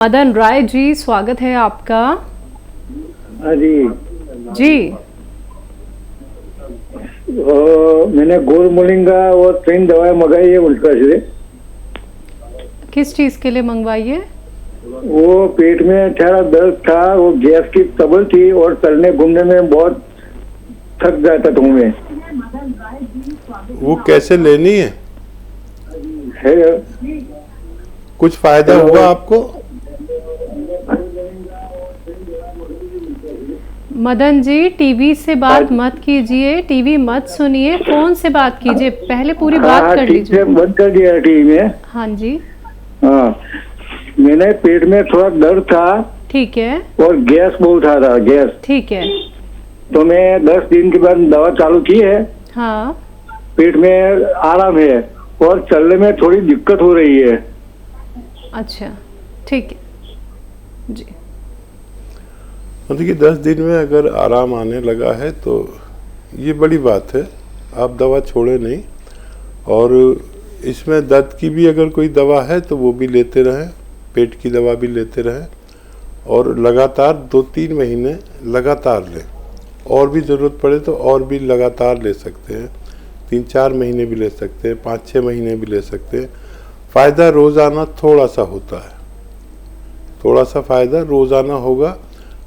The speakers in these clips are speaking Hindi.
मदन राय जी, स्वागत है आपका। हाँ जी जी, मैंने गोल मोलिंगा और 3 दवाएं मंगाई है उल्टा से। किस चीज़ के लिए मंगवाई है? वो पेट में थोड़ा दर्द था, वो गैस की ट्रबल थी और चलने घूमने में बहुत थक जाता था मैं। वो कैसे लेनी है? कुछ फायदा हुआ आपको? मदन जी, टीवी से बात मत कीजिए, टीवी मत सुनिए, फोन से बात कीजिए। पहले पूरी बात कर ठीक लीजिए। है, बंद कर दिया टीवी में। हाँ जी, हाँ, मैंने पेट में थोड़ा दर्द था ठीक है, और गैस बहुत आ रहा गैस। ठीक है। तो मैं 10 दिन के बाद दवा चालू की है। हाँ, पेट में आराम है और चलने में थोड़ी दिक्कत हो रही है। अच्छा, ठीक है जी। देखिए 10 दिन में अगर आराम आने लगा है तो ये बड़ी बात है, आप दवा छोड़े नहीं। और इसमें दर्द की भी अगर कोई दवा है तो वो भी लेते रहें, पेट की दवा भी लेते रहें और लगातार 2-3 महीने लगातार लें। और भी ज़रूरत पड़े तो और भी लगातार ले सकते हैं, 3-4 महीने भी ले सकते हैं, 5-6 महीने भी ले सकते हैं। फ़ायदा रोज़ाना थोड़ा सा होता है, थोड़ा सा फ़ायदा रोज़ाना होगा।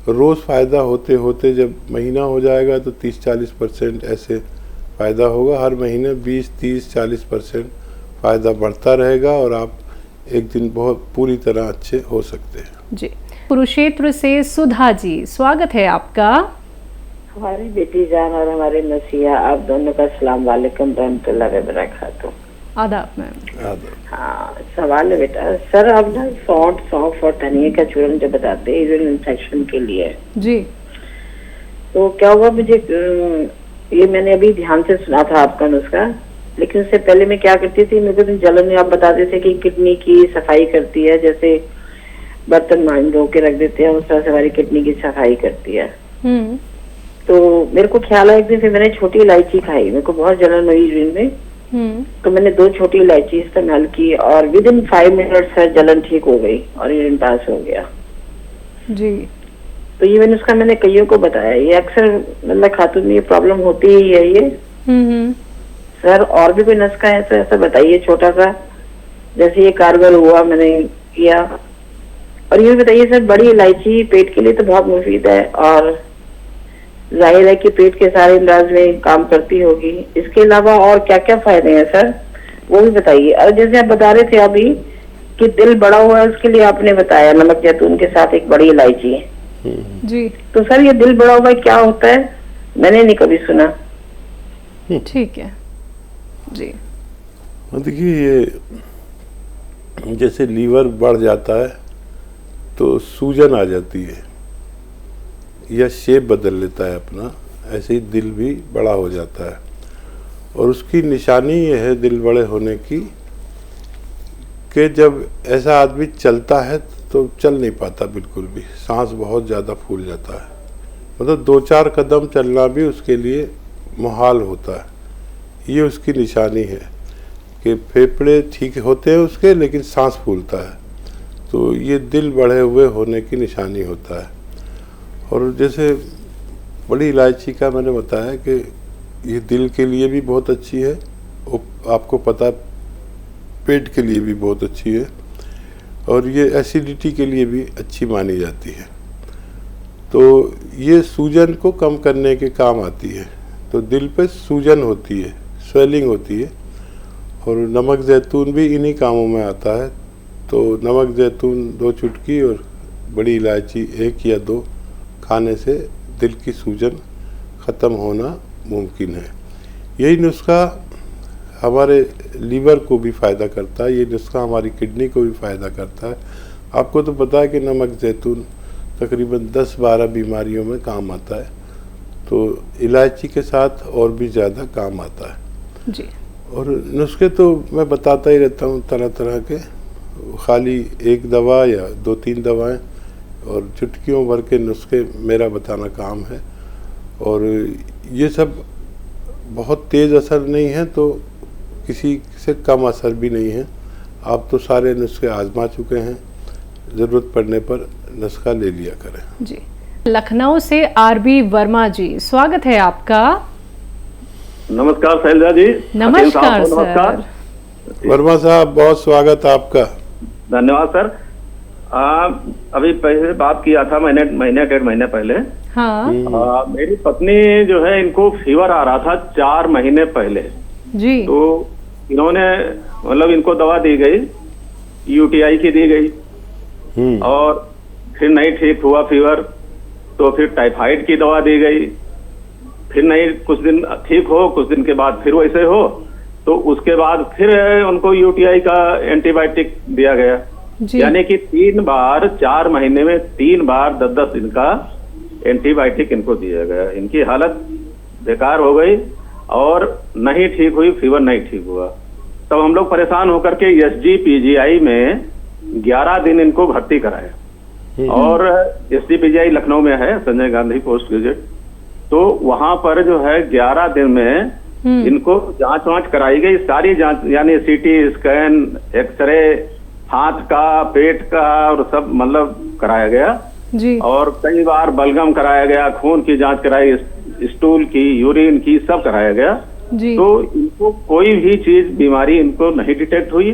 रोज़ फ़ायदा होते होते जब महीना हो जाएगा तो 30-40% ऐसे फ़ायदा होगा। हर महीने 20-30-40% फ़ायदा बढ़ता रहेगा और आप एक दिन बहुत पूरी तरह अच्छे हो सकते हैं। जी, कुरुक्षेत्र से सुधा जी, स्वागत है आपका। हमारी बेटी जान और हमारे मसीहा आप दोनों का सलाम वालेकुम रहमतुल्लाह व बरकातहू। आदाब मैम। आदर। हाँ, सवाल है बेटा, सर आप ना सौंफ और धनिए का चूर्ण जो बताते हैं यूरिन इन्फेक्शन के लिए, जी, तो क्या हुआ मुझे ये मैंने अभी ध्यान से सुना था आपका नुस्खा, लेकिन उससे पहले मैं क्या करती थी, मेरे को जलन में आप बताते थे कि किडनी की सफाई करती है, जैसे बर्तन मान धो के रख देते हैं उस तरह से हमारी किडनी की सफाई करती है। तो मेरे को ख्याल है एक दिन फिर मैंने छोटी इलायची खाई, मेरे को बहुत जलन हुई यूरिन में, तो मैंने 2 छोटी इलायची इस्तेमाल की और विद इन 5 मिनट से जलन ठीक हो गई और यूरिन पास हो गया जी। तो ये मैंने मैंने कईयों को बताया, ये अक्सर मतलब खातून में ये प्रॉब्लम होती ही है ये। सर और भी कोई नुस्खा है तो ऐसा बताइए छोटा सा, जैसे ये कारगर हुआ मैंने किया। और ये बताइए सर, बड़ी इलायची पेट के लिए तो बहुत मुफीद है और जाहिर है कि पेट के सारे इमराज में काम करती होगी, इसके अलावा और क्या क्या फायदे हैं सर वो भी बताइए। और जैसे आप बता रहे थे अभी कि दिल बड़ा हुआ है उसके लिए आपने बताया नमक जैतून के साथ एक बड़ी इलायची जी, तो सर ये दिल बड़ा हुआ क्या होता है, मैंने नहीं कभी सुना। ठीक है जी। देखिए ये जैसे लीवर बढ़ जाता है तो सूजन आ जाती है या शेप बदल लेता है अपना, ऐसे ही दिल भी बड़ा हो जाता है। और उसकी निशानी ये है दिल बड़े होने की कि जब ऐसा आदमी चलता है तो चल नहीं पाता बिल्कुल भी, सांस बहुत ज़्यादा फूल जाता है, मतलब 2-4 कदम चलना भी उसके लिए मुहाल होता है। ये उसकी निशानी है कि फेफड़े ठीक होते हैं उसके लेकिन सांस फूलता है, तो ये दिल बढ़े हुए होने की निशानी होता है। और जैसे बड़ी इलायची का मैंने बताया कि ये दिल के लिए भी बहुत अच्छी है, आपको पता पेट के लिए भी बहुत अच्छी है और ये एसिडिटी के लिए भी अच्छी मानी जाती है। तो ये सूजन को कम करने के काम आती है। तो दिल पे सूजन होती है, स्वेलिंग होती है, और नमक जैतून भी इन्हीं कामों में आता है। तो नमक जैतून 2 चुटकी और बड़ी इलायची 1 या 2 खाने से दिल की सूजन ख़त्म होना मुमकिन है। यही नुस्खा हमारे लीवर को भी फ़ायदा करता है, ये नुस्खा हमारी किडनी को भी फ़ायदा करता है। आपको तो पता है कि नमक जैतून तकरीबन 10-12 बीमारियों में काम आता है, तो इलायची के साथ और भी ज़्यादा काम आता है जी। और नुस्खे तो मैं बताता ही रहता हूँ तरह तरह के, खाली एक दवा या 2-3 दवाएं और चुटकियों भर के नुस्खे मेरा बताना काम है। और ये सब बहुत तेज़ असर नहीं है तो किसी से कम असर भी नहीं है। आप तो सारे नुस्खे आजमा चुके हैं, ज़रूरत पड़ने पर नुस्खा ले लिया करें। जी। लखनऊ से आरबी वर्मा जी, स्वागत है आपका। नमस्कार शैलजा जी। नमस्कार सर। नमस्कार वर्मा साहब, बहुत स्वागत आपका। धन्यवाद सर। अभी पहले बात किया था मैंने, महीने 1.5 महीने पहले। हाँ मेरी पत्नी जो है, इनको फीवर आ रहा था 4 महीने पहले। जी। तो इन्होंने मतलब इनको दवा दी गई, यूटीआई की दी गई और फिर नहीं ठीक हुआ फीवर, तो फिर टाइफाइड की दवा दी गई, फिर नहीं, कुछ दिन ठीक हो, कुछ दिन के बाद फिर वैसे हो, तो उसके बाद फिर उनको यूटीआई का एंटीबायोटिक दिया गया। यानी कि 3 बार 4 महीने में 3 बार 10-10 दिन का एंटीबायोटिक इनको दिया गया। इनकी हालत बेकार हो गई और नहीं ठीक हुई, फीवर नहीं ठीक हुआ। तब हम लोग परेशान होकर के SGPGI में 11 दिन इनको भर्ती कराया और SGPGI लखनऊ में है, संजय गांधी पोस्ट ग्रेजुएट। तो वहां पर जो है 11 दिन में इनको जांच वांच कराई गई, सारी जांच, यानी CT स्कैन, एक्सरे, हाथ का, पेट का और सब मतलब कराया गया जी। और कई बार बलगम कराया गया, खून की जांच कराई, स्टूल की, यूरिन की, सब कराया गया जी। तो इनको कोई भी चीज, बीमारी इनको नहीं डिटेक्ट हुई।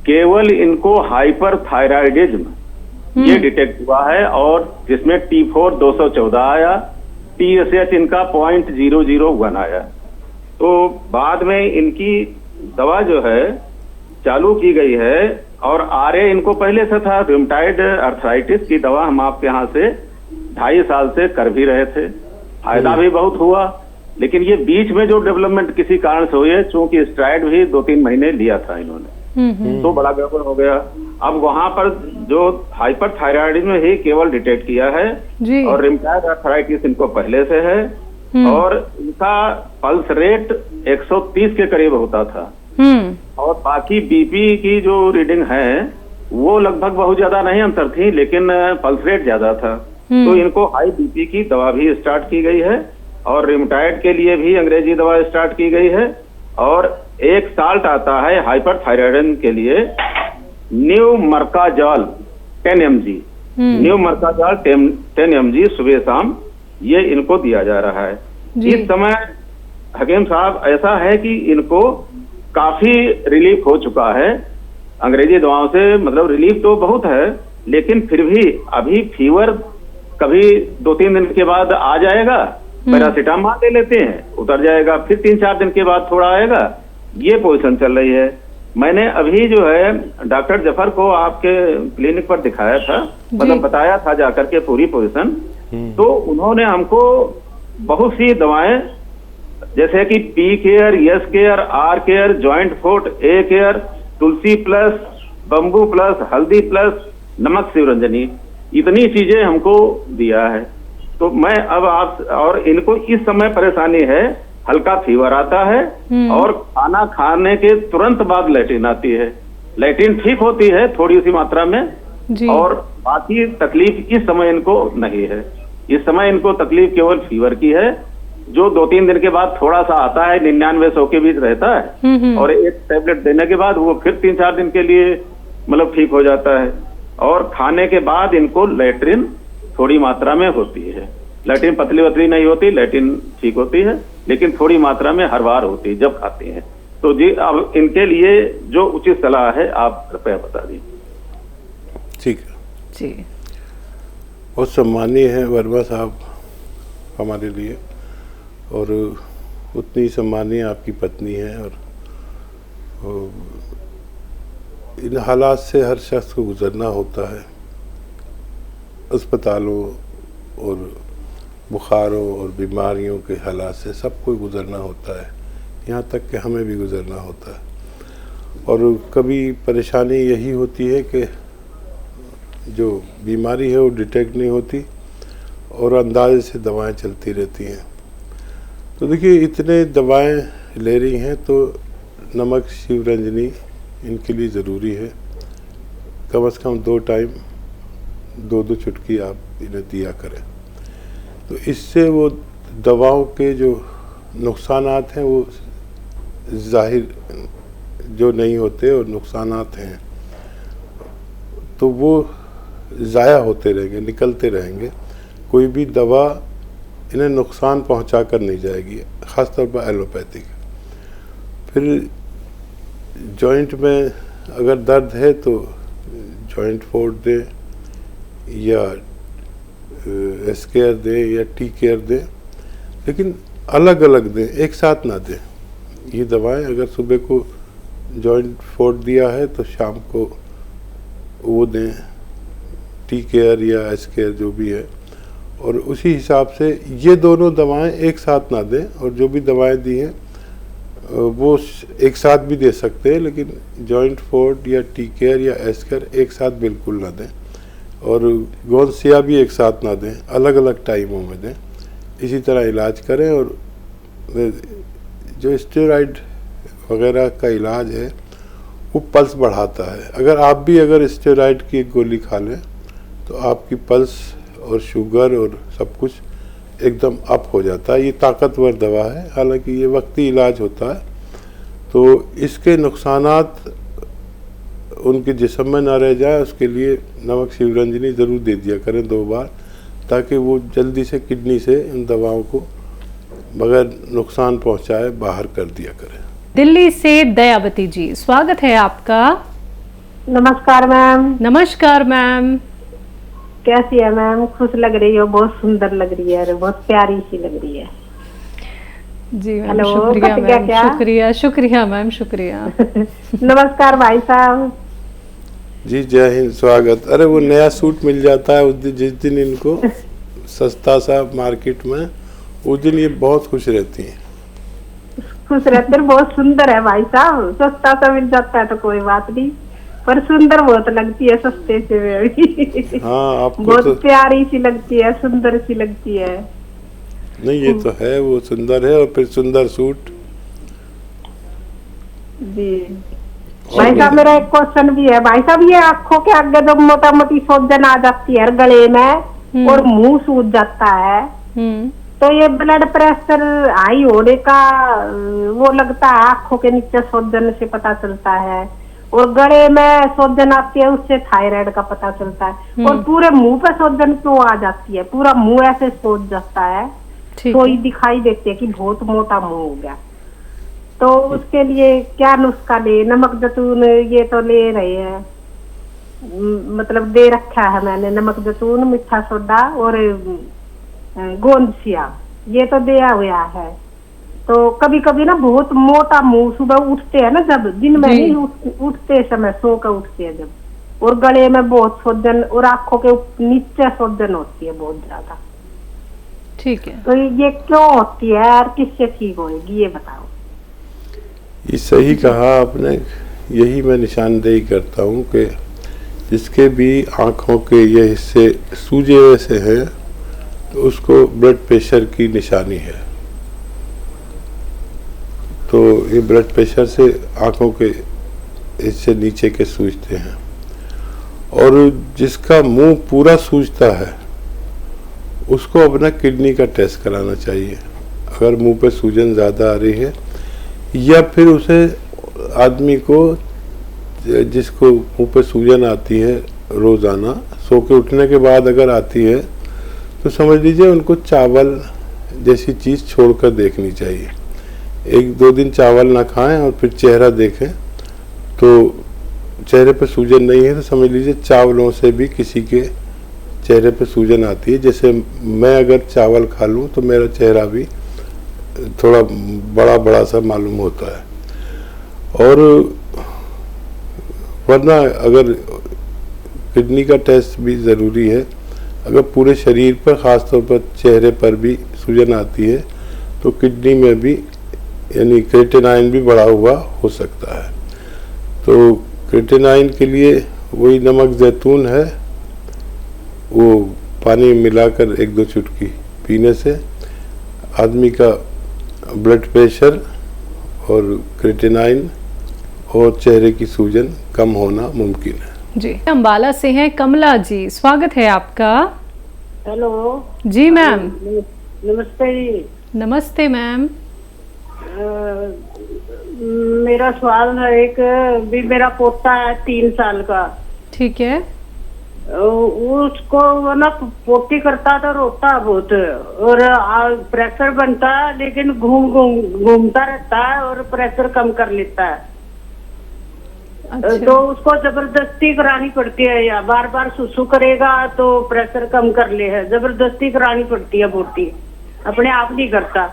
केवल इनको हाइपर थायराइडिज्म ये डिटेक्ट हुआ है और जिसमें T4 214 आया, TSH इनका 0.001 आया। तो बाद में इनकी दवा जो है चालू की गई है और RA इनको पहले से था, रूमेटॉइड अर्थराइटिस की दवा हम आपके यहाँ से 2.5 साल से कर भी रहे थे, फायदा भी बहुत हुआ। लेकिन ये बीच में जो डेवलपमेंट किसी कारण से हुई है, चूंकि स्टेरॉइड भी 2-3 महीने लिया था इन्होंने, तो बड़ा गड़बड़ हो गया। अब वहां पर जो हाइपर थायराइडिज्म ही केवल डिटेक्ट किया है जी। और रूमेटॉइड अर्थराइटिस इनको पहले से है और इनका पल्स रेट 130 के करीब होता था और बाकी बीपी की जो रीडिंग है वो लगभग बहुत ज्यादा नहीं अंतर थी, लेकिन पल्स रेट ज्यादा था। तो इनको हाई बीपी की दवा भी स्टार्ट की गई है और रूमेटॉइड के लिए भी अंग्रेजी दवा स्टार्ट की गई है और एक साल्ट आता है हाइपर थायराइडिज्म के लिए, न्यू मर्काजॉल 10 mg, न्यू मर्काजॉल 10 mg सुबह शाम ये इनको दिया जा रहा है। इस समय हकीम साहब ऐसा है कि इनको काफी रिलीफ हो चुका है अंग्रेजी दवाओं से, मतलब रिलीफ तो बहुत है, लेकिन फिर भी अभी फीवर कभी 2-3 दिन के बाद आ जाएगा, पैरासीटामोल ले लेते हैं, उतर जाएगा, फिर 3-4 दिन के बाद थोड़ा आएगा, ये पोजीशन चल रही है। मैंने अभी जो है डॉक्टर जफर को आपके क्लिनिक पर दिखाया था, मतलब बताया था जाकर के पूरी पोजीशन, तो उन्होंने हमको बहुत सी दवाएं जैसे कि P care, S care, R care, joint foot, A care, Tulsi plus, bamboo plus, Haldi plus, नमक शिवरंजनी, इतनी चीजें हमको दिया है। तो मैं अब आप, और इनको इस समय परेशानी है, हल्का फीवर आता है और खाना खाने के तुरंत बाद लैट्रिन आती है। लैट्रिन ठीक होती है थोड़ी सी मात्रा में जी। और बाकी तकलीफ इस समय इनको नहीं है। इस समय इनको तकलीफ केवल फीवर की है, जो 2-3 दिन के बाद थोड़ा सा आता है, 99-100 के बीच रहता है और एक टैबलेट देने के बाद वो फिर 3-4 दिन के लिए मतलब ठीक हो जाता है। और खाने के बाद इनको लैट्रिन थोड़ी मात्रा में होती है, लैट्रिन पतली वतली नहीं होती, लैट्रिन ठीक होती है, लेकिन थोड़ी मात्रा में हर बार होती है जब खाती हैं। तो जी अब इनके लिए जो उचित सलाह है आप कृपया बता दीजिए। ठीक है जी। बहुत सम्मानीय है वर्मा साहब हमारे लिए, और उतनी सम्मानीय आपकी पत्नी है, और इन हालात से हर शख्स को गुजरना होता है। अस्पतालों और बुखारों और बीमारियों के हालात से सबको गुजरना होता है, यहाँ तक कि हमें भी गुजरना होता है। और कभी परेशानी यही होती है कि जो बीमारी है वो डिटेक्ट नहीं होती और अंदाजे से दवाएं चलती रहती हैं। तो देखिए इतने दवाएं ले रही हैं तो नमक शिवरंजनी इनके लिए ज़रूरी है, कम से कम 2 टाइम 2-2 चुटकी आप इन्हें दिया करें। तो इससे वो दवाओं के जो नुकसानात हैं वो जाहिर जो नहीं होते और नुकसानात हैं तो वो ज़ाया होते रहेंगे, निकलते रहेंगे। कोई भी दवा इन्हें नुकसान पहुंचा कर नहीं जाएगी, ख़ासतौर पर एलोपैथिक। फिर जॉइंट में अगर दर्द है तो जॉइंट फोर्ड दें या एस्केयर दें या टी केयर दें, लेकिन अलग अलग दें, एक साथ ना दें। ये दवाएं अगर सुबह को जॉइंट फोर्ड दिया है तो शाम को वो दें, टी केयर या एस्केयर जो भी है। और उसी हिसाब से ये दोनों दवाएं एक साथ ना दें, और जो भी दवाएं दी हैं वो एक साथ भी दे सकते हैं, लेकिन जॉइंट फोर्ड या टी केयर या एस्केयर एक साथ बिल्कुल ना दें। और गोंसिया भी एक साथ ना दें, अलग अलग टाइमों में दें। इसी तरह इलाज करें। और जो स्टेरॉइड वगैरह का इलाज है वो पल्स बढ़ाता है। अगर स्टेरॉइड की एक गोली खा लें तो आपकी पल्स और शुगर और सब कुछ एकदम अप हो जाता है। ये ताकतवर दवा है, हालांकि ये वक्ती इलाज होता है। तो इसके नुकसानात उनके जिस्म में ना रह जाए, उसके लिए नमक शिवरंजनी ज़रूर दे दिया करें 2 बार, ताकि वो जल्दी से किडनी से इन दवाओं को बगैर नुकसान पहुंचाए बाहर कर दिया करें। दिल्ली से दयावती जी, स्वागत है आपका। नमस्कार मैम। नमस्कार मैम, कैसी है मैम? खुश लग रही हो, बहुत सुंदर लग रही है, बहुत प्यारी सी लग रही है। जी मैम, हेलो, शुक्रिया कट गया मैम, क्या? शुक्रिया मैम, शुक्रिया। नमस्कार भाई साहब जी, जय हिंद, स्वागत। अरे वो नया सूट मिल जाता है जिस दिन इनको सस्ता सा मार्केट में, उस दिन ये बहुत खुश रहती हैं। खुश रहते, बहुत सुंदर है भाई साहब। सस्ता सा मिल जाता है तो कोई बात नहीं, पर सुंदर बहुत लगती है सस्ते से भी। हाँ, आपको बहुत तो प्यारी सी लगती है, सुंदर सी लगती है। नहीं, ये तो है, वो सुंदर है। और फिर सुंदर सूट। जी भाई साहब, मेरा एक क्वेश्चन भी है भाई साहब। ये आंखों के आगे जब मोटा मोटी सूजन आ जाती है गले में और मुंह सूज जाता है, तो ये ब्लड प्रेशर हाई होने का वो लगता है, आंखों के नीचे सूजन से पता चलता है। और गले में सूजन आती है, उससे थायराइड का पता चलता है। और पूरे मुंह पे सूजन क्यों आ जाती है? पूरा मुंह ऐसे सूज जाता है, तो ये दिखाई देती है कि बहुत मोटा मुंह हो गया। तो उसके लिए क्या नुस्खा ले? नमक जैतून ये तो ले रहे हैं, मतलब दे रखा है मैंने, नमक जैतून, मीठा सोडा और गोंदसिया, ये तो दिया हुआ है। तो कभी कभी ना बहुत मोटा मुंह, सुबह उठते हैं ना, जब दिन में नहीं उठते समय, सो कर उठते हैं जब, और गले में बहुत सूजन और आंखों के नीचे सूजन होती है बहुत ज्यादा। ठीक है, तो ये क्यों होती है और किससे ठीक होगी, ये बताओ। ये सही कहा आपने। यही मैं निशानदेही करता हूँ कि जिसके भी आँखों के ये हिस्से सूजे हुए से हैं तो उसको ब्लड प्रेशर की निशानी है। तो ये ब्लड प्रेशर से आँखों के हिस्से नीचे के सूजते हैं। और जिसका मुंह पूरा सूजता है उसको अपना किडनी का टेस्ट कराना चाहिए। अगर मुंह पे सूजन ज़्यादा आ रही है, या फिर उसे आदमी को जिसको मुंह पे सूजन आती है रोज़ाना सो के उठने के बाद अगर आती है, तो समझ लीजिए उनको चावल जैसी चीज़ छोड़कर देखनी चाहिए। 1-2 दिन चावल ना खाएं और फिर चेहरा देखें, तो चेहरे पे सूजन नहीं है तो समझ लीजिए चावलों से भी किसी के चेहरे पे सूजन आती है। जैसे मैं अगर चावल खा लूँ तो मेरा चेहरा भी थोड़ा बड़ा बड़ा सा मालूम होता है। और वरना अगर किडनी का टेस्ट भी ज़रूरी है। अगर पूरे शरीर पर, ख़ास तौर पर चेहरे पर भी सूजन आती है तो किडनी में भी यानी क्रिएटिनाइन भी बढ़ा हुआ हो सकता है। तो क्रिएटिनाइन के लिए वही नमक जैतून है, वो पानी में मिलाकर 1-2 चुटकी पीने से आदमी का ब्लड प्रेशर और क्रिएटिनाइन और चेहरे की सूजन कम होना मुमकिन है। जी, अम्बाला से हैं कमला जी, स्वागत है आपका। हेलो जी मैम। नमस्ते जी। नमस्ते मैम। मेरा सवाल है, एक भी मेरा पोता है 3 साल का। ठीक है। उसको वो ना पोटी करता तो रोता बहुत, और प्रेशर बनता है लेकिन घूमता रहता है और प्रेशर कम कर लेता है। अच्छा। तो उसको जबरदस्ती करानी पड़ती है, या बार बार सुसु करेगा तो प्रेशर कम कर ले है, जबरदस्ती करानी पड़ती है पोटी, अपने आप नहीं करता।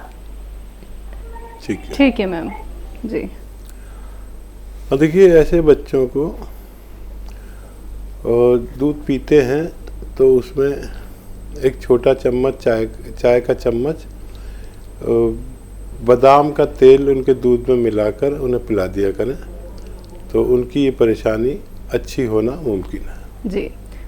ठीक है मैम जी। और देखिए ऐसे बच्चों को दूध पीते हैं तो उसमें एक छोटा चम्मच चाय का चम्मच बादाम का तेल उनके दूध में मिलाकर उन्हें पिला दिया करें, तो उनकी ये परेशानी अच्छी होना मुमकिन है। जी।